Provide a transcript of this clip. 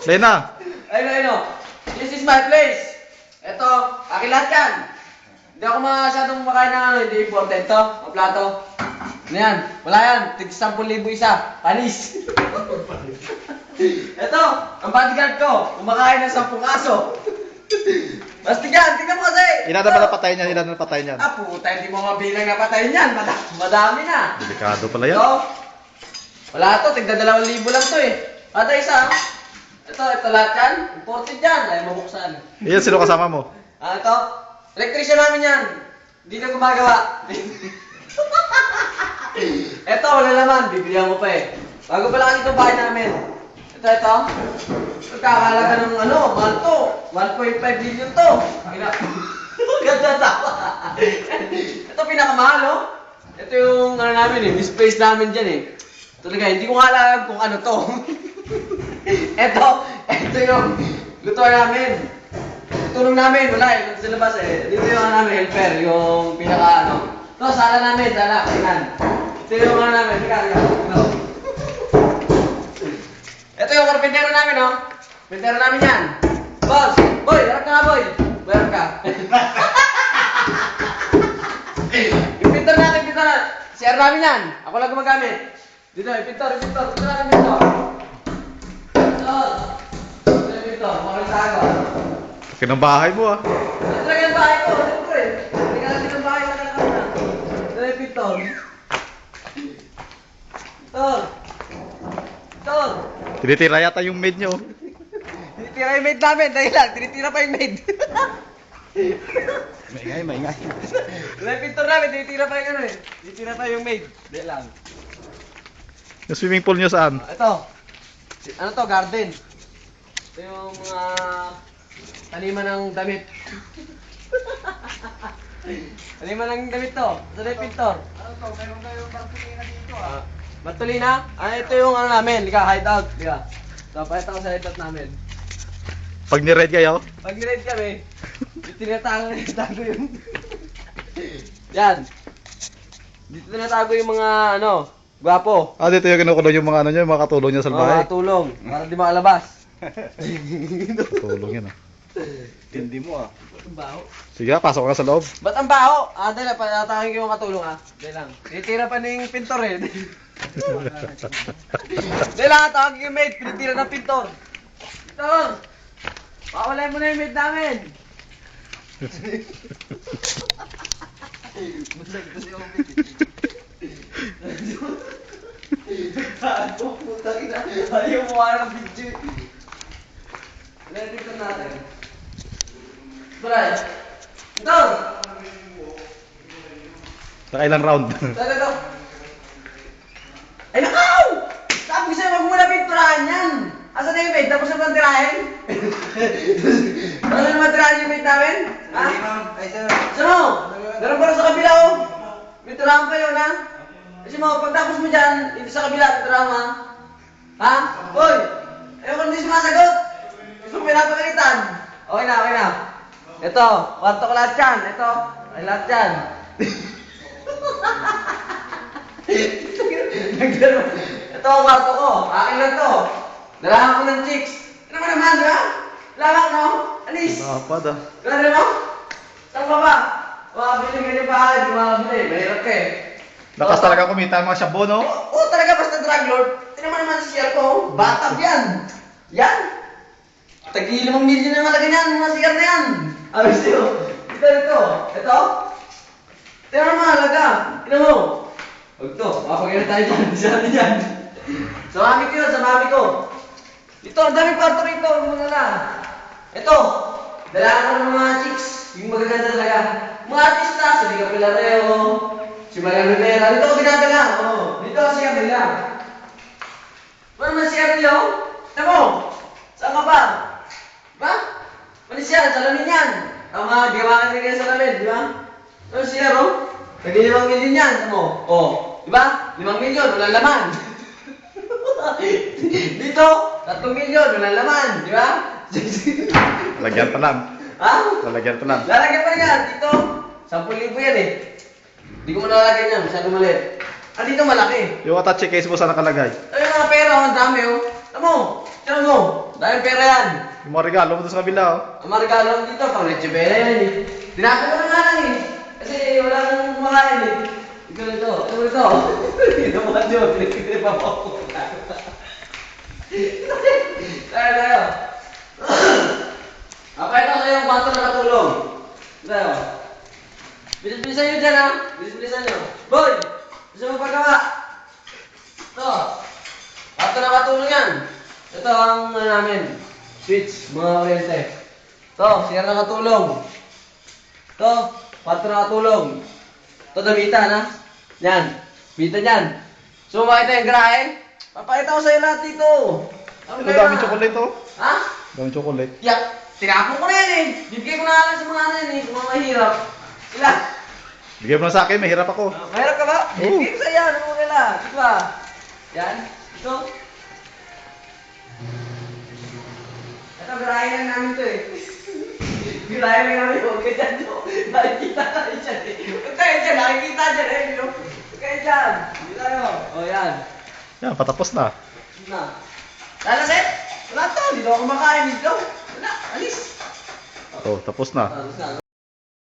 Lena. Ayun. This is my place. Ito, akin lahat yan. Hindi ako masyadong makain ng ano, hindi important to. O plato. Ano yan? Wala yan. Tig 10,000 isa. Panis. Ito, ang bodyguard ko. Kumakain ng 10 aso. Basta yan, tingnan mo kasi. Ilan na ba napatay niyan? Ilan na napatay niyan? Ah, puta, hindi mo mabilang na patayin yan. Madami na. Delikado pala yan. Ito, wala to. Tigda 2,000 lang to eh. Pata isa. Ito lahat yan. Imported yan. Ay, mabuksan. Iyan, sino kasama mo? Ah, ito. Electrician namin yan. Hindi na gumagawa. Ito, wala naman. Bibilihan mo pa eh. Bago pa lang itong bahay namin. Ito. Nagkakalaga ng ano, mahal to. 1.5 billion to. Ganda tawa. Ito pinakamahal, oh. Ito yung ano namin eh, misplace namin dyan eh. Talaga, hindi ko nga alam kung ano to. Ito yung lutuan namin. Tulong namin, wala eh, sa labas eh. Dito yung ano namin, helper, yung pinaka ano. Ito, sala namin, kainan. Ito yung ano namin, ito. Ito yung karpintero namin, oh. Karpintero namin yan. Boss, boy, harap ka nga, boy. Harap ka. Yung pintor natin. CR namin yan. Ako lang gumagamit. Dito, yung pintor. Dito natin pintor. Ito yung pintor. Makalisago. Laki ng bahay mo ah. Ito talaga yung bahay ko. Siyempre. Hindi ka natin ang bahay ko na. Ito yung pintor. Pintor. Tinitira yata yung maid nyo. Tinitira yung maid namin. Dahil lang, tinitira pa yung maid. Maingay. Wala yung pintor namin, tinitira pa yung ano eh. Tinitira pa yung maid. Dahil lang. Yung swimming pool nyo saan? Ito. Ano to? Garden. Ito yung mga taniman ng damit. Taniman ng damit to. Ito na yung pintor. Ano to? Meron kayong bartolina dito ah. Bartolina? Ito yung ano namin. Lika, hideout. Lika. Ito, pakita ko sa hideout namin. Pag ni-red kayo? Pag niride kami, tinatago yun. Yan. Dito tinatago yung mga ano, gwapo. Ah, dito yung kinukulong yung mga ano nyo, yung mga katulong nyo sa bahay. Mga tulong, para di makalabas. Tulong yun ah. Tindi mo ah. Ba't ang baho? Sige, pasok ka sa loob. Ba't ang baho? Ah, dahil patatakin ko yung katulong ah. Dahil lang. Tinitira pa na yung pintor eh. Dahil lang, tawagin yung maid, pinitira ng pintor. Pintor! Pakawalay mo na yung maid namin! Basag ito si Obi. Nagtago, putang ina. Ayaw mo nga ng video. Ready ka natin. Bray! Pintor! Nakailang round? Talaga. Ay, nakaw! Sabi ko sa'yo, wag mo na pinturahan yan! Asa na yung maid? Tapos na bang tirahin? Ano naman tirahin yung maid namin? Ha? Hindi, ma'am. Ay, sir. Sino? Meron pa rin sa kabila, oh. Pinturahan pa yun, ha? Kasi mo, pagtapos mo dyan, hindi sa kabila, pinturahan mo, ha? Hoy! Ayoko hindi sumasagot! Gusto mo pinapagalitan? Okay na. Ito, kwarto ko lahat yan. Ito, ay lahat yan. Ito ang kwarto ko. Akin lang to. Dalahan ko ng chicks. Ano naman, di ba? Lalak, no? Alis. Nakapad ah. Ano mo? Saan ka ba? Makabili ka niya pa. Di makabili. Mahirap ka eh. Lakas talaga kumita ang mga shabu, no? Oo, talaga basta drug lord. Tignan mo naman sa CR ko. Batab yan. Yan. Tagi 5 milyon na malaga niyan. Mga CR na yan. Ano siyo? Ito. Tignan mo mahalaga. Tignan mo. Huwag to. Makapagyan tayo dyan. Isa natin dyan. Sa mami ko yun. Sa mami ko. Ito. Ang daming kwarto rito. Huwag mo na lang. Ito. Dalahan ko ng mga chicks. Yung magaganda talaga. Mga artista. Si Liga Pilareo. Si Maria Rivera. Dito ko binadala. Oo. Dito ako siya nila. Ano naman siya nila? Tignan mo. Saan ka ba? Diba? Malis yan. Salamin yan. Tama. Di ka makakita kayo salamin. Diba? Ano siya, no? Tagi 5 milyon yan. Ano? Oh. Diba? 5 milyon. Walang laman. Dito. 3 milyon. Walang laman. Diba? Lalagyan pa lang. Ha? Lalagyan pa lang. Lalagyan pa yan. Dito. 10,000 yan eh. Hindi ko malalagyan yan. Masyado maliit. Ah, dito malaki. Yung attache case mo saan nakalagay? Ay, mga pera. Ang dami oh. Tama mo. Tignan mo, dahil pera yan. Yung mga regalo mo doon sa kabila, oh. Ang mga regalo ko dito, pang leche pera yan eh. Tinapon ko na nga lang eh. Kasi wala nang kumakain eh. Ikaw ito, ito. Ito mo ka Diyos, pinagkikita pa ako. Tayo. Ito sa'yo yung bato na katulong. Tayo. Bilis-bilisan nyo dyan ha. Bilis-bilisan nyo. Boy! Gusto mo paggawa? Ito. Bato na katulong yan. Ito ang namin. Switch, mga oriente. Ito, siya na katulong. Ito, bato na katulong. Ito, damitan ha. Yan. Bita yan. So, makita yung grahe? Papakita ko sa'yo lahat dito. Ang Ito daming chocolate, oh. Ha? Daming chocolate. Yak, tinapon ko na yan eh. Bibigay ko na lang sa mga ano yan eh, kung mga mahirap. Sila. Bigay mo na sa akin, mahirap ako. Mahirap ka ba? Oo. Bibigay ko sa iyo, ano mo nila? Di ba? Yan. Ito. Ito, garahin lang namin ito eh. Garahin lang namin. Huwag ka dyan, no? Nakikita ka rin dyan eh. Huwag tayo dyan, nakikita dyan eh, no? Huwag kayo dyan. Hindi tayo. O, yan. Yan, patapos na. Na. Lalasit? Wala to, hindi daw ako kumakain dito. Wala, alis. Oh, tapos na. Tapos na.